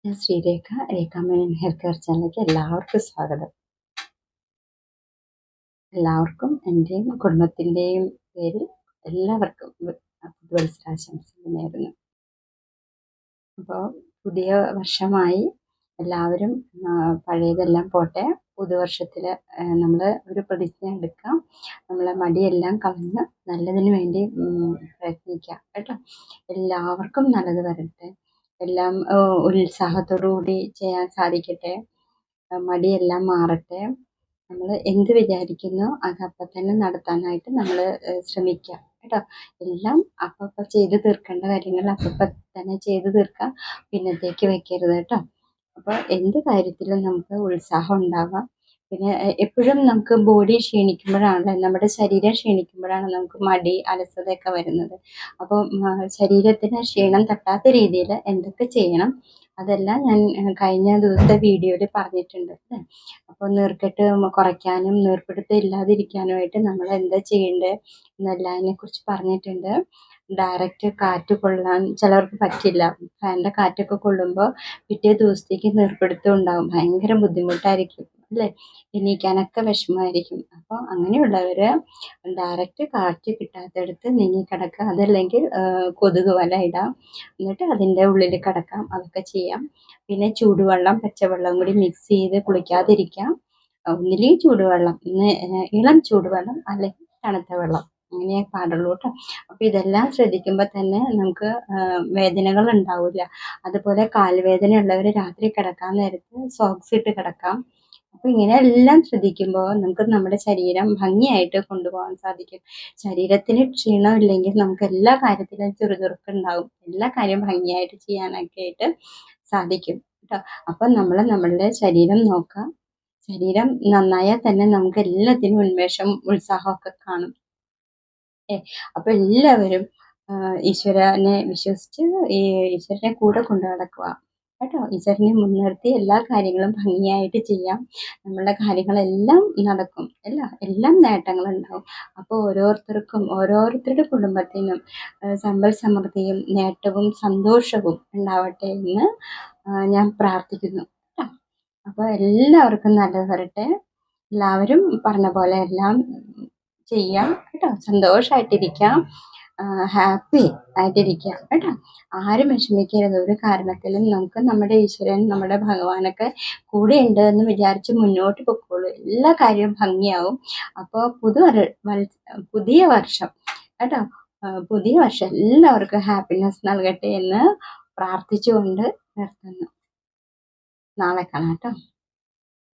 ഞാൻ Sreerekha. രേഖാമേനോൻ health care ചാനലിലേക്ക് എല്ലാവർക്കും സ്വാഗതം. എല്ലാവർക്കും എൻ്റെയും കുടുംബത്തിൻ്റെയും പേരിൽ എല്ലാവർക്കും പുതുവത്സരാശംസകൾ നേരുന്നു. അപ്പോൾ പുതിയ വർഷമായി എല്ലാവരും പഴയതെല്ലാം പോട്ടെ, പുതുവർഷത്തിൽ നമ്മൾ ഒരു പ്രതിജ്ഞ എടുക്കാം. നമ്മളെ മടിയെല്ലാം കളഞ്ഞ് നല്ലതിന് വേണ്ടി പ്രയത്നിക്കാം കേട്ടോ. എല്ലാവർക്കും നല്ലത് വരട്ടെ, എല്ലാം ഉത്സാഹത്തോടു കൂടി ചെയ്യാൻ സാധിക്കട്ടെ, മടിയെല്ലാം മാറട്ടെ. നമ്മൾ എന്ത് വിചാരിക്കുന്നോ അത് അപ്പം തന്നെ നടത്താനായിട്ട് നമ്മൾ ശ്രമിക്കുക കേട്ടോ. എല്ലാം അപ്പം ചെയ്ത് തീർക്കേണ്ട കാര്യങ്ങൾ അപ്പം തന്നെ ചെയ്ത് തീർക്കുക, പിന്നത്തേക്ക് വെക്കരുത് കേട്ടോ. അപ്പോൾ എന്ത് കാര്യത്തിലും നമുക്ക് ഉത്സാഹം ഉണ്ടാവാം. പിന്നെ എപ്പോഴും നമുക്ക് ബോഡി ക്ഷീണിക്കുമ്പോഴാണ്, നമ്മുടെ ശരീരം ക്ഷീണിക്കുമ്പോഴാണ് നമുക്ക് മടി, അലസതയൊക്കെ വരുന്നത്. അപ്പോൾ ശരീരത്തിന് ക്ഷീണം തട്ടാത്ത രീതിയിൽ എന്തൊക്കെ ചെയ്യണം അതെല്ലാം ഞാൻ കഴിഞ്ഞ ദിവസത്തെ വീഡിയോയിൽ പറഞ്ഞിട്ടുണ്ട് അല്ലേ. അപ്പോൾ നീർക്കെട്ട് കുറയ്ക്കാനും നീർപ്പിടുത്തം ഇല്ലാതിരിക്കാനുമായിട്ട് നമ്മൾ എന്താ ചെയ്യേണ്ടത് എന്നെല്ലാം അതിനെക്കുറിച്ച് പറഞ്ഞിട്ടുണ്ട്. ഡയറക്റ്റ് കാറ്റ് കൊള്ളാൻ ചിലർക്ക് പറ്റില്ല. ഫാനിൻ്റെ കാറ്റൊക്കെ കൊള്ളുമ്പോൾ പിറ്റേ ദിവസത്തേക്ക് നീർപ്പിടുത്തം ഉണ്ടാകും, ഭയങ്കര ബുദ്ധിമുട്ടായിരിക്കും അല്ലേ, എണീക്കാനൊക്കെ വിഷമമായിരിക്കും. അപ്പോൾ അങ്ങനെയുള്ളവർ ഡയറക്റ്റ് കാറ്റ് കിട്ടാത്തടുത്ത് നീങ്ങിക്കിടക്കുക, അതല്ലെങ്കിൽ കൊതുക് വല ഇടാം, എന്നിട്ട് അതിൻ്റെ ഉള്ളിൽ കിടക്കാം, അതൊക്കെ ചെയ്യാം. പിന്നെ ചൂടുവെള്ളം പച്ചവെള്ളം കൂടി മിക്സ് ചെയ്ത് കുളിക്കാതിരിക്കാം. ഒന്നില്ലെങ്കിൽ ചൂടുവെള്ളം, ഇളം ചൂടുവെള്ളം അല്ലെങ്കിൽ തണുത്ത വെള്ളം, അങ്ങനെ പാടുള്ളൂ കേട്ടോ. അപ്പോൾ ഇതെല്ലാം ശ്രദ്ധിക്കുമ്പോൾ തന്നെ നമുക്ക് വേദനകൾ ഉണ്ടാവില്ല. അതുപോലെ കാൽവേദന ഉള്ളവർ രാത്രി കിടക്കാൻ നേരത്ത് സോക്സ് ഇട്ട് കിടക്കാം. അപ്പോൾ ഇങ്ങനെ എല്ലാം ശ്രദ്ധിക്കുമ്പോൾ നമുക്ക് നമ്മുടെ ശരീരം ഭംഗിയായിട്ട് കൊണ്ടുപോകാൻ സാധിക്കും. ശരീരത്തിന് ക്ഷീണമില്ലെങ്കിൽ നമുക്ക് എല്ലാ കാര്യത്തിലും ചുറുചുറുക്കുണ്ടാവും, എല്ലാ കാര്യവും ഭംഗിയായിട്ട് ചെയ്യാനൊക്കെ ആയിട്ട് സാധിക്കും കേട്ടോ. അപ്പം നമ്മൾ നമ്മളുടെ ശരീരം നോക്കുക. ശരീരം നന്നായാൽ തന്നെ നമുക്ക് എല്ലാത്തിനും ഉന്മേഷം ഉത്സാഹമൊക്കെ കാണും. അപ്പോൾ എല്ലാവരും ഈശ്വരനെ വിശ്വസിച്ച് ഈശ്വരനെ കൂടെ കൊണ്ടു നടക്കുക കേട്ടോ. ഈശ്വരനെ മുൻനിർത്തി എല്ലാ കാര്യങ്ങളും ഭംഗിയായിട്ട് ചെയ്യാം. നമ്മളുടെ കാര്യങ്ങളെല്ലാം നടക്കും, എല്ലാം നേട്ടങ്ങളുണ്ടാവും. അപ്പോൾ ഓരോരുത്തർക്കും ഓരോരുത്തരുടെ കുടുംബത്തിനും സമ്പൽ സമൃദ്ധിയും നേട്ടവും സന്തോഷവും ഉണ്ടാവട്ടെ എന്ന് ഞാൻ പ്രാർത്ഥിക്കുന്നു കേട്ടോ. അപ്പോൾ എല്ലാവർക്കും നല്ലത് വരട്ടെ. എല്ലാവരും പറഞ്ഞ പോലെ എല്ലാം ചെയ്യാം കേട്ടോ. സന്തോഷമായിട്ടിരിക്കാം, ഹാപ്പി ആയിട്ടിരിക്കാം കേട്ടോ. ആരും വിഷമിക്കരുത് ഒരു കാരണത്തിലും. നമുക്ക് നമ്മുടെ ഈശ്വരൻ, നമ്മുടെ ഭഗവാനൊക്കെ കൂടെ ഉണ്ട് എന്ന് വിചാരിച്ച് മുന്നോട്ട് പൊക്കോളൂ, എല്ലാ കാര്യവും ഭംഗിയാവും. അപ്പോൾ പുതിയ വർഷം കേട്ടോ, പുതിയ വർഷം എല്ലാവർക്കും ഹാപ്പിനെസ് നൽകട്ടെ എന്ന് പ്രാർത്ഥിച്ചുകൊണ്ട് നിർത്തുന്നു. നാളെ കാണാം കേട്ടോ.